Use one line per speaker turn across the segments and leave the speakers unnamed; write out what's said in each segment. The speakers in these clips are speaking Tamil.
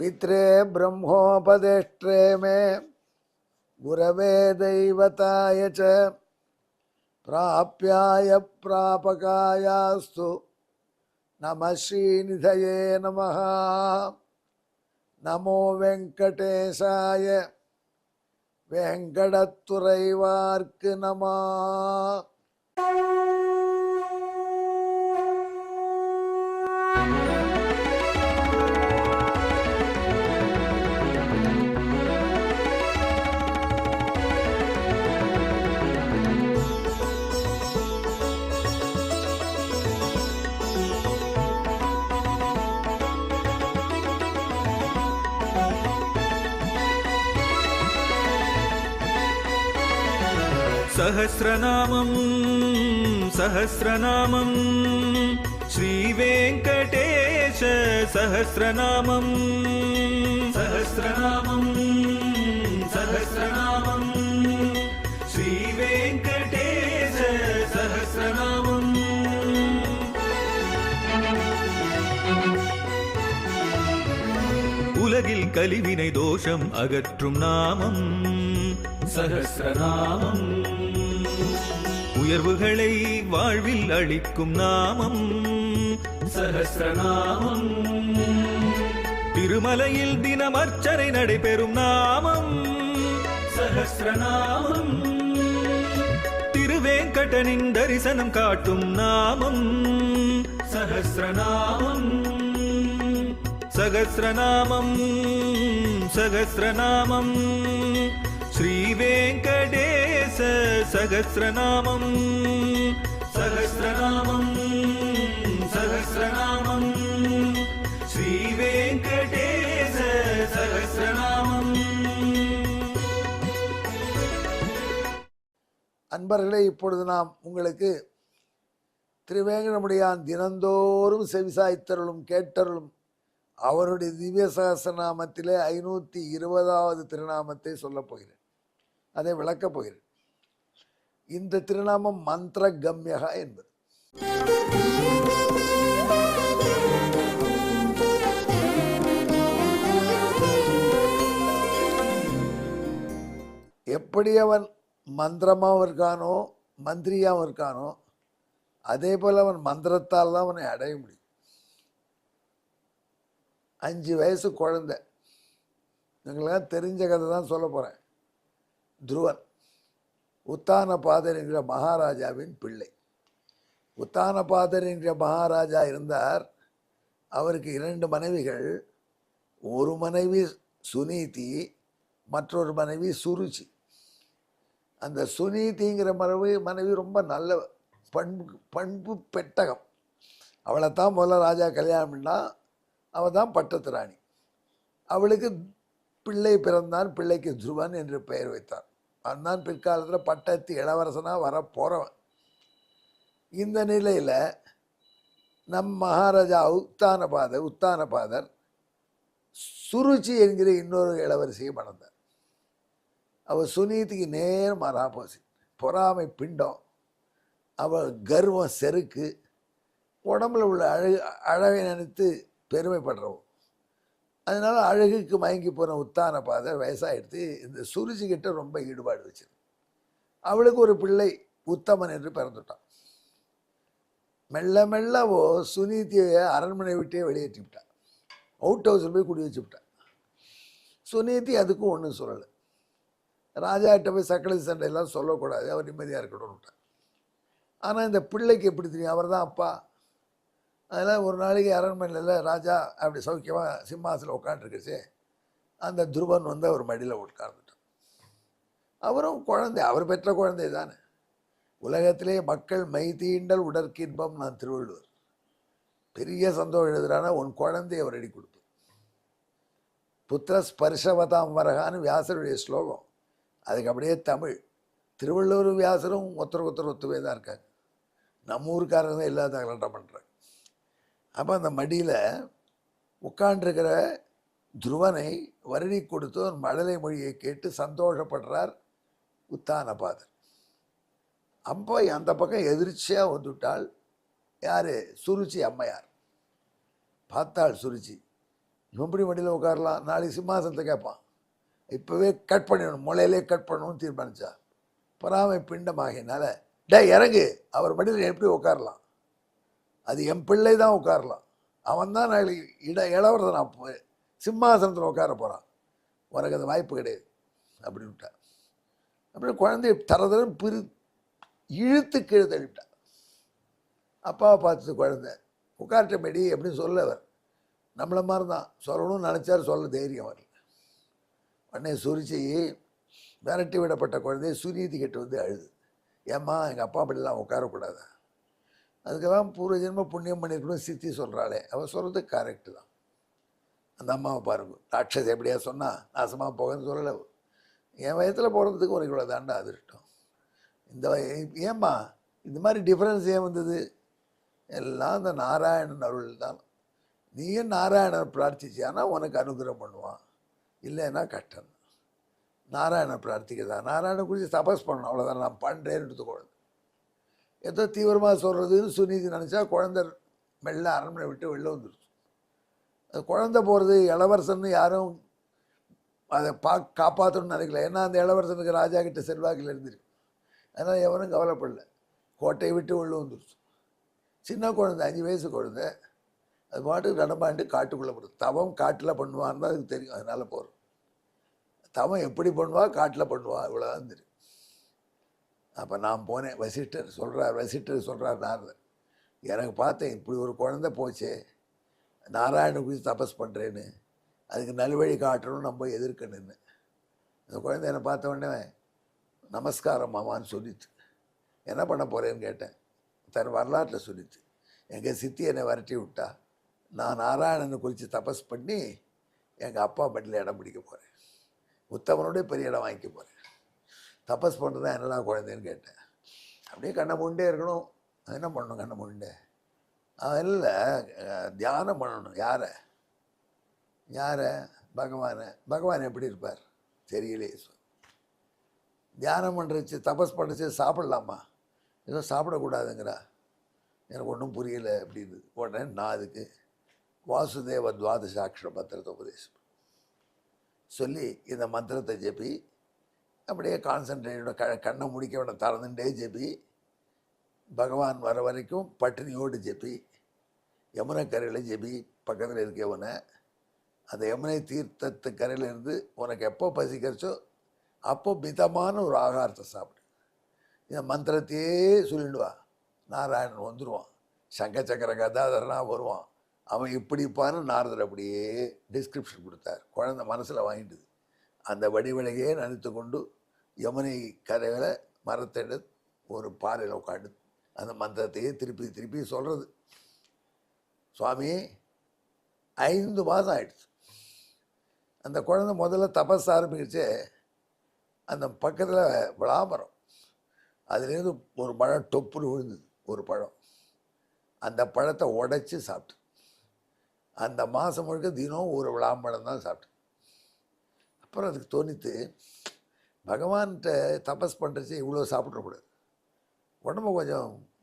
पित्रे ब्रह्मोपदेष्ट्रे मे गुरवे दैवताय च प्राप्याय प्रापकायास्तु नमः श्रीनिधये नमः। नमो वेंकटेशाय वेंकटतुरैवार्क नमः।
सहस्रनामं सहस्रनामं श्रीवेङ्कटेश सहस्रनामं सहस्रनामं सहस्रनामं श्रीवेङ्कटेश सहस्रनामम्। உலகில் கலிவினை தோஷம் அகற்றும் நாமம் சஹஸ்ரநாமம். உயர்வுகளை வாழ்வில் அளிக்கும் நாமம் சஹஸ்ரநாமம். திருமலையில் தினம் அர்ச்சனை நடைபெறும் நாமம் சஹஸ்ரநாமம். திருவேங்கடனின் தரிசனம் காட்டும் நாமம் சஹஸ்ரநாமம். சகஸ்ரநாமம் சகஸ்ரநாமம் श्रीवेङ्कटेश सहस्रनामं सहस्रनामं सहस्रनामं श्रीवेङ्कटेश सहस्रनामं।
அன்பர்களே, இப்பொழுது நாம் உங்களுக்கு திருவேங்கடமுடியான் தினந்தோறும் செவிசாய்த்தருளும் கேட்டருளும் அவருடைய திவ்ய சகஸ்ரநாமத்திலே 520வது திருநாமத்தை சொல்லப் போகிறேன். அதை விளக்கப் போகிறேன். இந்த திருநாமம் மந்திர கம்யகா என்பது. எப்படி அவன் மந்திரமாகவும் இருக்கானோ மந்திரியாகவும் இருக்கானோ அதே போல் அவன் மந்திரத்தால் தான் அவனை அடைய முடியும். 5 வயசு குழந்தை, எங்களுக்கெல்லாம் தெரிஞ்ச கதை தான் சொல்ல போகிறேன். துருவன் உத்தானபாதர் என்கிற மகாராஜாவின் பிள்ளை. உத்தானபாதர் என்கிற மகாராஜா இருந்தார். அவருக்கு 2 மனைவிகள். ஒரு மனைவி சுனீதி, மற்றொரு மனைவி சுருச்சி. அந்த சுனீதிங்கிற மனைவி ரொம்ப நல்ல பண்பு பெட்டகம். அவளைத்தான் முதல்ல ராஜா கல்யாணம் பண்ணா. அவள் தான் பட்டத்து ராணி. அவளுக்கு பிள்ளை பிறந்தான். பிள்ளைக்கு துருவன் என்று பெயர் வைத்தார். அவன்தான் பிற்காலத்தில் பட்டத்து இளவரசனாக வரப்போகிறவன். இந்த நிலையில் நம் மகாராஜா உத்தானபாதர் சுருச்சி என்கிற இன்னொரு இளவரசியை மணந்தார். அவள் சுனீதிக்கு நேரம் ஆப்போசிட். பொறாமை பிண்டம். அவள் கர்வம் செருக்கு. உடம்புல உள்ள அழகை நினைத்து பெருமைப்படுறவும். அதனால அழகுக்கு மயங்கி போன உத்தானபாதர் வயசாகிடுத்து இந்த சுருச்சிக்கிட்ட ரொம்ப ஈடுபாடு வச்சிரு. அவளுக்கு ஒரு பிள்ளை உத்தமன் என்று பிறந்துட்டான். மெல்ல மெல்லவோ சுனீதியை அரண்மனை விட்டே வெளியேற்றி விட்டான். அவுட் ஹவுஸில் போய் குடி வச்சு விட்டான். சுனீதி அதுக்கும் ஒன்றும் சொல்லலை. ராஜாக்கிட்ட போய் சக்கலை சண்டையெல்லாம் சொல்லக்கூடாது, அவர் நிம்மதியாக இருக்கணும்னு விட்டான். ஆனால் இந்த பிள்ளைக்கு எப்படி தெரியும்? அவர் தான் அப்பா. அதனால் ஒரு நாளைக்கு அரண்மனையில் ராஜா அப்படி சௌக்கியமாக சிம்மாசத்தில் உட்காந்துருக்குச்சு. அந்த துருவன் வந்து அவர் மடியில் உட்கார்ந்துட்டான். அவரும் குழந்தை, அவர் பெற்ற குழந்தை தானே. உலகத்திலே மக்கள் மை தீண்டல் உடற்கின்பம் நான் திருவள்ளுவர். பெரிய சந்தோஷம் எழுதுறானா உன் குழந்தையை அவர் அடி கொடுப்பு. புத்திர ஸ்பர்ஷவதாம் வரகான்னு வியாசருடைய ஸ்லோகம். அதுக்கு அப்படியே தமிழ். திருவள்ளுவர் வியாசரும் ஒருத்தருக்கு ஒத்துவே தான் இருக்காங்க. நம்ம ஊருக்காரங்க தான் எல்லா கலட்டம் பண்ணுறாங்க. அப்போ அந்த மடியில் உட்காண்டிருக்கிற துருவனை வருடி கொடுத்து மழலை மொழியை கேட்டு சந்தோஷப்படுறார் உத்தானபாதர். அப்போ அந்த பக்கம் எதிர்ச்சியாக வந்துவிட்டால் யார்? சுருச்சி அம்மையார். பார்த்தாள் சுருச்சி. எப்படி மடியில் உட்காரலாம், நாளைக்கு சிம்மாசனத்தை கேட்பான். இப்போவே கட் பண்ணிடணும், முளையிலே கட் பண்ணணும்னு தீர்மானிச்சா. பொறாமை பிண்டமாகினால இறங்கு, அவர் மடியில் எப்படி உட்காரலாம், அது என் பிள்ளை தான் உட்காரலாம், அவன் தான் நாளைக்கு இளவரசன் நான் சிம்மாசனத்தில் உட்கார போகிறான், உனக்கு அந்த வாய்ப்பு கிடையாது அப்படின்னு விட்டார். அப்படி குழந்தைய தரதரம் இழுத்து கீழே தள்ளிவிட்டார். அப்பாவை பார்த்துட்டு குழந்தை உட்கார்ட்ட மேடி அப்படின்னு சொல்ல அவர் நம்மளை மாதிரி தான் சொல்லணும்னு நினச்சார், சொல்ல தைரியம் வரல. உடனே சுரிச்சி விரட்டி விடப்பட்ட குழந்தைய சுரீதி கெட்டு வந்து அழுது, ஏம்மா எங்கள் அப்பா அப்படிலாம் உட்காரக்கூடாதா, அதுக்கெல்லாம் பூர்வ ஜென்ம புண்ணியம் பண்ணியிருக்கணும் சித்தி சொல்கிறாளே, அவள் சொல்கிறது கரெக்டு தான். அந்த அம்மாவை பாருங்க, ராட்சஸ் எப்படியா சொன்னால் நாசமாக போகன்னு சொல்லலை. என் வயத்தில் போகிறதுக்கு ஒரு இவ்வளோ தாண்டா அதிர்ஷ்டம். ஏம்மா இந்த மாதிரி டிஃப்ரென்ஸ் ஏன் வந்தது, எல்லாம் இந்த நாராயணன் அருள் தான். நீயும் நாராயணன் பிரார்த்திச்சியானா உனக்கு அனுகிரகம் பண்ணுவான், இல்லைன்னா கஷ்டம். நாராயணன் பிரார்த்திக்கிறதா, நாராயணன் குறித்து தபஸ் பண்ணணும், அவ்வளோதான். நான் பண்ணுறேன்னு குழந்தை ஏதோ தீவிரமாக சொல்கிறதுன்னு சுனிதி நினச்சா குழந்தை மெல்ல அரண்மனை விட்டு வெளில வந்துடுச்சு. அது குழந்தை போகிறது இளவரசன்னு யாரும் அதை காப்பாற்றணும்னு நினைக்கல. ஏன்னா அந்த இளவரசனுக்கு ராஜா கிட்ட செல்வாக்கில் இருந்திருக்கு. அதனால் எவனும் கவலைப்படல, கோட்டையை விட்டு வெளில வந்துடுச்சு. சின்ன குழந்தை, 5 வயசு குழந்தை, அது பாட்டுக்கு நடமாண்டு காட்டுக்குள்ளே போகிறது. தவம் காட்டில் பண்ணுவான்னு தான் அதுக்கு தெரியும், அதனால் போகிறோம். தவம் எப்படி பண்ணுவா, காட்டில் பண்ணுவா, இவ்வளோதான் தெரியும். அப்போ நான் போனேன், வசிஷ்டர் சொல்கிறார் நாரதர், எனக்கு பார்த்தேன் இப்படி ஒரு குழந்தை போச்சே, நாராயணன் குறித்து தபஸ் பண்ணுறேன்னு, அதுக்கு நல்வழி காட்டணும்னு நம்ம எதிர்க்கணுன்னு. அந்த குழந்தை என்னை பார்த்த உடனே நமஸ்காரம் மாமான்னு சொல்லிச்சு. என்ன பண்ண போகிறேன்னு கேட்டேன். தன் வரலாற்றில் சொல்லிச்சு, எங்கள் சித்தி என்னை விரட்டி விட்டா, நான் நாராயணனை குறித்து தபஸ் பண்ணி எங்கள் அப்பா பட்டியில் இடம் பிடிக்க போகிறேன், உத்தமனுடைய பெரிய இடம் வாங்கிக்க போகிறேன், தபஸ் பண்ணுறதா என்னடா குழந்தைன்னு கேட்டேன். அப்படியே கண்ணை மூண்டே இருக்கணும். என்ன பண்ணணும், கண்ணை மூண்டே இல்லை, தியானம் பண்ணணும். யாரை பகவான் எப்படி இருப்பார் தெரியலையே. தியானம் பண்ணுறச்சு தபஸ் பண்ணுறச்சு சாப்பிடலாமா, ஏதோ சாப்பிடக்கூடாதுங்கிறா, எனக்கு ஒன்றும் புரியலை அப்படின்னு. உடனே நான் அதுக்கு வாசுதேவ துவாதசாட்சர மந்திரத்தை உபதேசம் சொல்லி, இந்த மந்திரத்தை ஜெபி, அப்படியே கான்சன்ட்ரேட்டோட கண்ணை முடிக்க வேண திறந்துட்டே ஜெபி, பகவான் வர வரைக்கும் பட்டினியோடு ஜெபி, யமுனை கரையில் ஜெபி, பக்கத்தில் இருக்கவனை அந்த யமுனை தீர்த்தத்து கரையில் இருந்து உனக்கு எப்போ பசிக்கிறச்சோ அப்போ மிதமான ஒரு ஆகாரத்தை சாப்பிடு. இந்த மந்திரத்தையே சொல்லிடுவா, நாராயணன் வந்துடுவான், சங்க சக்கர கதாதரனாக வருவான், அவன் இப்படிப்பான்னு நாரதர் அப்படியே டிஸ்கிரிப்ஷன் கொடுத்தார். குழந்தை மனசில் வாங்கிட்டுது. அந்த வடிவழகையே நினைத்து கொண்டு யமுனை கரையில் மரத்தெடு ஒரு பாறையில் உட்காந்து அந்த மந்திரத்தையே திருப்பி திருப்பி சொல்கிறது. சுவாமி 5 மாதம் ஆயிடுச்சு. அந்த குழந்தை முதல்ல தபஸ் ஆரம்பிக்கிச்சே, அந்த பக்கத்தில் விளாமரம், அதுலேருந்து ஒரு பழம் டொப்புன்னு விழுந்தது, ஒரு பழம். அந்த பழத்தை உடைச்சி சாப்பிட்டு அந்த மாதம் முழுக்க தினம் ஒரு விளாம்பழம் தான் சாப்பிட்டு. அப்புறம் அதுக்கு தோணித்து, பகவான்கிட்ட தபஸ் பண்ணுறச்சு இவ்வளோ சாப்பிட்றக்கூடாது, உடம்பு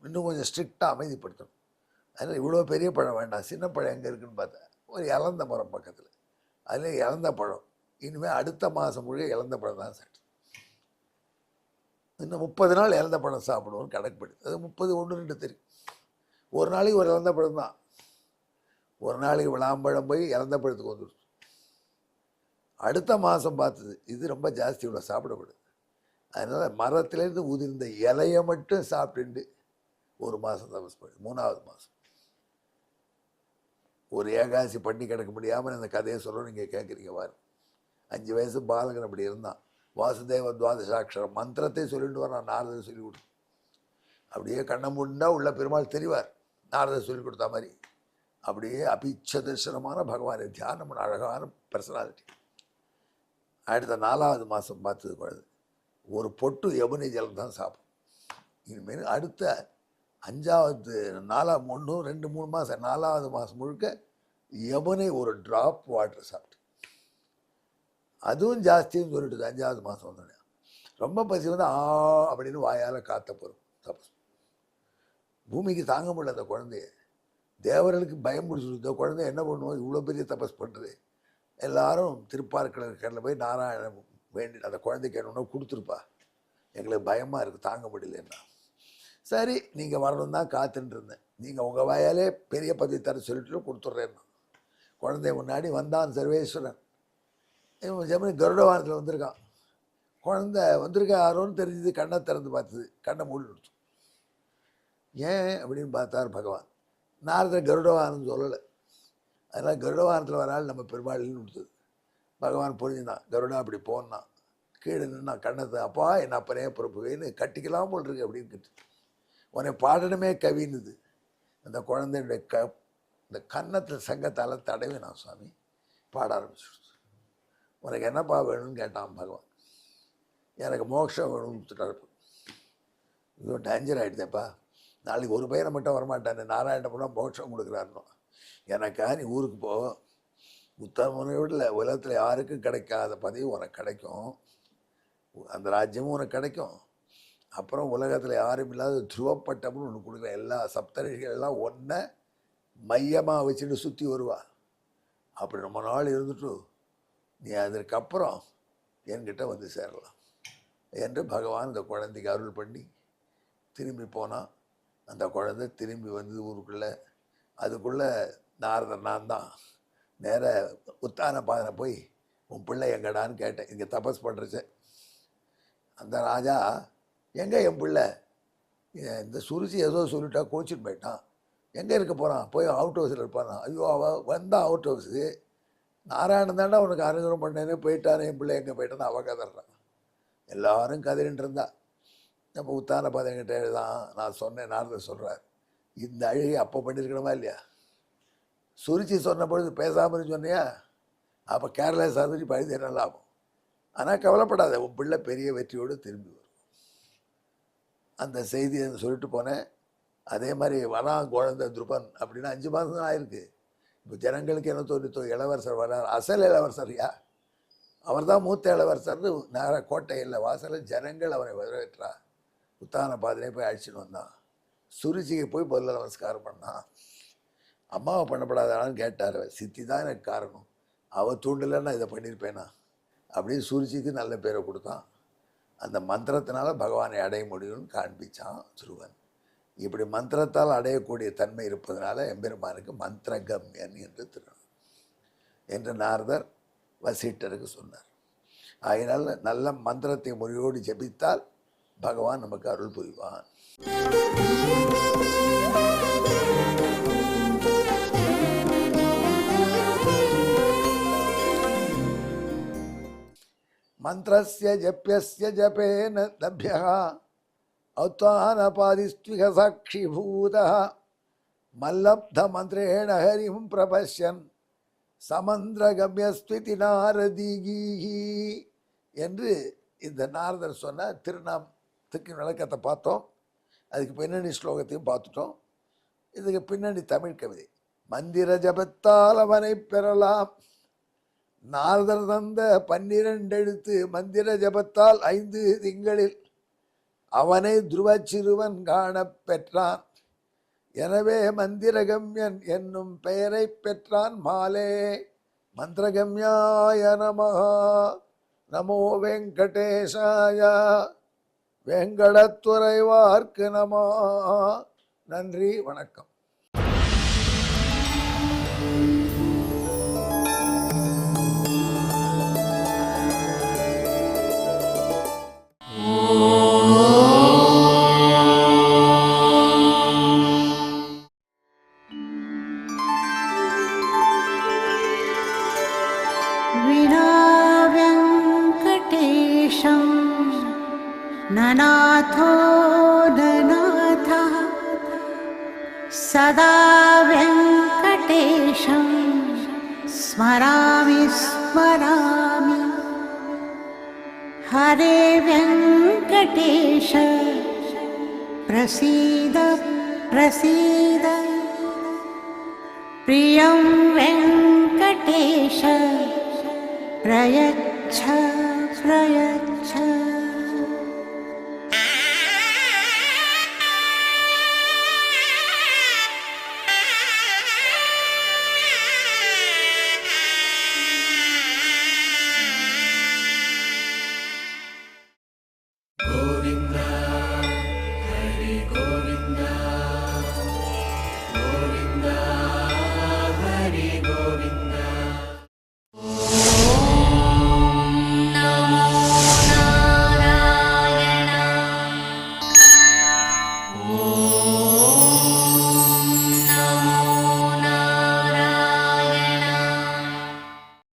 இன்னும் கொஞ்சம் ஸ்ட்ரிக்டாக அமைதிப்படுத்தணும். அதனால் இவ்வளோ பெரிய பழம் வேண்டாம், சின்ன பழம் எங்கே இருக்குதுன்னு பார்த்தேன், ஒரு இலந்த மரம் பக்கத்தில், அதில் இலந்த பழம். இனிமேல் அடுத்த மாதம் முழுக்க இலந்த பழம் தான் சாப்பிட்டு, இன்னும் 30 நாள் இலந்த பழம் சாப்பிடுவோம்னு கணக்குப்படி. அது 30 1 2 தெரியும். ஒரு நாளைக்கு ஒரு இலந்த பழம் தான். ஒரு நாளைக்கு விளாம்பழம் போய் இலந்த பழத்துக்கு வந்துடுச்சு. அடுத்த மாதம் பார்த்தது, இது ரொம்ப ஜாஸ்தி, இவ்வளோ சாப்பிடக்கூடாது. அதனால் மரத்துலேருந்து உதிர்ந்த இலையை மட்டும் சாப்பிட்டுண்டு ஒரு மாதம் தபஸ் பண்ணி 3ஆவது மாதம் ஒரு ஏகாசி பண்ணி கிடக்க முடியாமல் இந்த கதையை சொல்ல நீங்கள் கேட்குறீங்க. பாரு, 5 வயசு பாலகன் அப்படி இருந்தான். வாசுதேவ துவாதசாட்சர மந்திரத்தை சொல்லிட்டு வரான், நாரதர் சொல்லிக் கொடுத்து. அப்படியே கண்ணை மூண்டா உள்ள பெருமாள் தெரிவார், நாரதர் சொல்லிக் கொடுத்தா மாதிரி. அப்படியே அபிச்ச தரிசனமான பகவானை தியானம் பண்ண அழகான பர்சனாலிட்டி. அடுத்த 4ஆவது மாதம் பார்த்தது குழந்தை ஒரு பொட்டு யமுனை ஜலம் தான் சாப்பிடும். இனிமேல் அடுத்த 5ஆவது 1 2 3 மாதம் 4ஆவது மாதம் முழுக்க யமுனை ஒரு ட்ராப் வாட்டர் சாப்பிட்டு, அதுவும் ஜாஸ்தின்னு சொல்லிட்டு 5ஆவது மாதம் வந்தோடனே ரொம்ப பசி வந்து அப்படின்னு வாயால் காத்த போகிறோம். தபஸ் பூமிக்கு தாங்க முடியல அந்த குழந்தைய. தேவர்களுக்கு பயம் பிடிச்சிருக்கு. இந்த குழந்தை என்ன பண்ணுவோம், இவ்வளோ பெரிய தபஸ் பண்ணுறது. எல்லாரும் திருப்பார்கடலில் போய் நாராயணன் வேண்டி அந்த குழந்தைக்கு என்ன கொடுத்துருப்பா, எங்களுக்கு பயமாக இருக்குது, தாங்க முடியலன்னா. சரி நீங்கள் வரணும் தான் காத்துட்டு இருந்தேன். நீங்கள் உங்கள் வாயாலே பெரிய பதவி தர சொல்லிட்டு கொடுத்துட்றேன்னா. குழந்தை முன்னாடி வந்தான் சர்வேஸ்வரன். இவன் ஜெமினி கருடவானத்தில் வந்திருக்கான். குழந்தை வந்திருக்க யாரோன்னு தெரிஞ்சது. கண்ணை திறந்து பார்த்தது, கண்ணை மூடி கொடுத்து. ஏன் அப்படின்னு பார்த்தார் பகவான். நாரதர் கருடவானம் சொல்லலை. அதனால் கருடவானத்தில் வர ஆள் நம்ம பெருமாள்னு கொடுத்தது. பகவான் புரிஞ்சுதான், கருடா அப்படி போனான். கீழே நின்று நான் கண்ணத்தை, அப்பா என்ன அப்பனே பொறுப்புவேன்னு கட்டிக்கலாம் போல் இருக்கு அப்படின்னு கேட்டு, உன்னை பாடணுமே கவின்னுது. அந்த குழந்தையுடைய இந்த கன்னத்தில் சங்கத்தால் தடவி நான் சுவாமி பாட ஆரம்பிச்சுடுச்சு. உனக்கு என்னப்பா வேணும்னு கேட்டான் பகவான். எனக்கு மோட்சம் வேணும்னு கொடுத்துட்டாரு. இது டேஞ்சர் ஆகிடுதேப்பா, நாளைக்கு ஒரு பையனை மட்டும் வரமாட்டானே, நாராயணப்பா மோட்சம் கொடுக்குறாருனோ. எனக்கா நீ ஊருக்கு போ, உத்தமனோட உலகத்தில் யாருக்கும் கிடைக்காத பதவி உனக்கு கிடைக்கும், அந்த ராஜ்யமும் உனக்கு கிடைக்கும். அப்புறம் உலகத்தில் யாரும் இல்லாத துருவப்பட்டம்னு ஒன்று கொடுக்குற. எல்லா சப்தரிஷிகள் எல்லாம் ஒன்றை மையமாக வச்சுட்டு சுற்றி வருவா. அப்படி ரொம்ப நாள் இருந்துட்டு நீ அதற்கப்புறம் என்கிட்ட வந்து சேரலாம் என்று பகவான் இந்த குழந்தைக்கு அருள் பண்ணி திரும்பி போனான். அந்த குழந்தை திரும்பி வந்து ஊருக்குள்ளே. அதுக்குள்ளே நாரதர் நான் தான் நேர உத்தான பாதனை போய் உன் பிள்ளை எங்கடான்னு கேட்டேன். இங்கே தபஸ் பண்ணுறச்ச அந்த ராஜா, எங்கே என் பிள்ளை, இந்த சுருசி ஏதோ சொல்லிட்டா கோச்சிட்டு போயிட்டான், எங்கே இருக்க போகிறான், போய் அவுட் ஹவுஸில் இருப்பானா. ஐயோ அவள் வந்தான் அவுட் ஹவுஸு, நாராயணன் தாண்டா உனக்கு அனுகிரகம் பண்ணேன்னு போயிட்டானே, என் பிள்ளை எங்கே போயிட்டான்னு அவள் கதறான். எல்லாரும் கதறின்னு இருந்தா. நம்ம உத்தான பாதங்கிட்ட தான் நான் சொன்னேன். நாரதர் சொல்கிறார், இந்த அழுகை அப்போ பண்ணியிருக்கணுமா இல்லையா, சுருச்சி சொன்ன பொழுது பேசாமல் சொன்னியா, அப்போ கேரளா சாதிரி பழுது என்ன லாபம். ஆனால் கவலைப்படாத, உன் பிள்ளை பெரிய வெற்றியோடு திரும்பி வரும். அந்த செய்தியை சொல்லிட்டு போனேன். அதே மாதிரி வரான் குழந்தை துருபன் அப்படின்னா 5 மாதம் தான் ஆயிருக்கு. இப்போ ஜனங்களுக்கு என்ன தோணித்தோ, இளவரசர் வரார், அசல் இளவரசர்யா, அவர் தான் மூத்த இளவரசர்னு நேர கோட்டையில் வாசலில் ஜனங்கள் அவரை வரவேற்றா. உத்தான பாதிலே போய் அழைச்சிட்டு வந்தான். சுருச்சிக்கு போய் முதல்ல நமஸ்காரம் பண்ணான். அம்மாவை பண்ணப்படாதான்னு கேட்டார். சித்தி தான் எனக்கு காரணம், அவள் தூண்டலைன்னா இதை பண்ணியிருப்பேனா அப்படின்னு சூரிச்சிக்கு நல்ல பேரை கொடுத்தான். அந்த மந்திரத்தினால பகவானை அடைய முடியும்னு காண்பிச்சான் துருவன். இப்படி மந்திரத்தால் அடையக்கூடிய தன்மை இருப்பதனால எம்பெருமானுக்கு மந்திரகம்யன் என்று என்று நாரதர் வசிட்டருக்கு சொன்னார். அதனால் நல்ல மந்திரத்தை முறையோடு ஜபித்தால் பகவான் நமக்கு அருள் புரிவான். மந்திரஸ்ய ஜப்யஸ்ய ஜபேன லப்யः ஔத்தானபாதிஸ்த்விக சாட்சிபூதः மல்லப்த மந்திரேண ஹரிம் பிரபஷ்யன் சமந்திரகம்யஸ்துதி நாரதிகீஹி என்று இந்த நாரதர் சொன்ன திருநாமத்துக்கு விளக்கத்தை பார்த்தோம். அதுக்கு பின்னணி ஸ்லோகத்தையும் பார்த்துட்டோம். இதுக்கு பின்னணி தமிழ் கவிதை. மந்திர ஜபத்தால் அவனை பெறலாம், நாரதர் தந்த 12 எழுத்து மந்திர ஜபத்தால் 5 திங்களில் அவனை துருவ சிறுவன் காண பெற்றான். எனவே மந்திரகம்யன் என்னும் பெயரை பெற்றான் மாலே. மந்திரகம்யாய நமஹ. நமோ வெங்கடேசாய. வெங்கடத்துறைவார்க்கு நமோ. நன்றி, வணக்கம்.
ननाथो ननाथः सदा वेङ्कटेशं स्मरामि स्मरामि. हरे वेङ्कटेश प्रसीद प्रसीद. प्रियं वेङ्कटेश प्रयच्छ प्रयच्छ.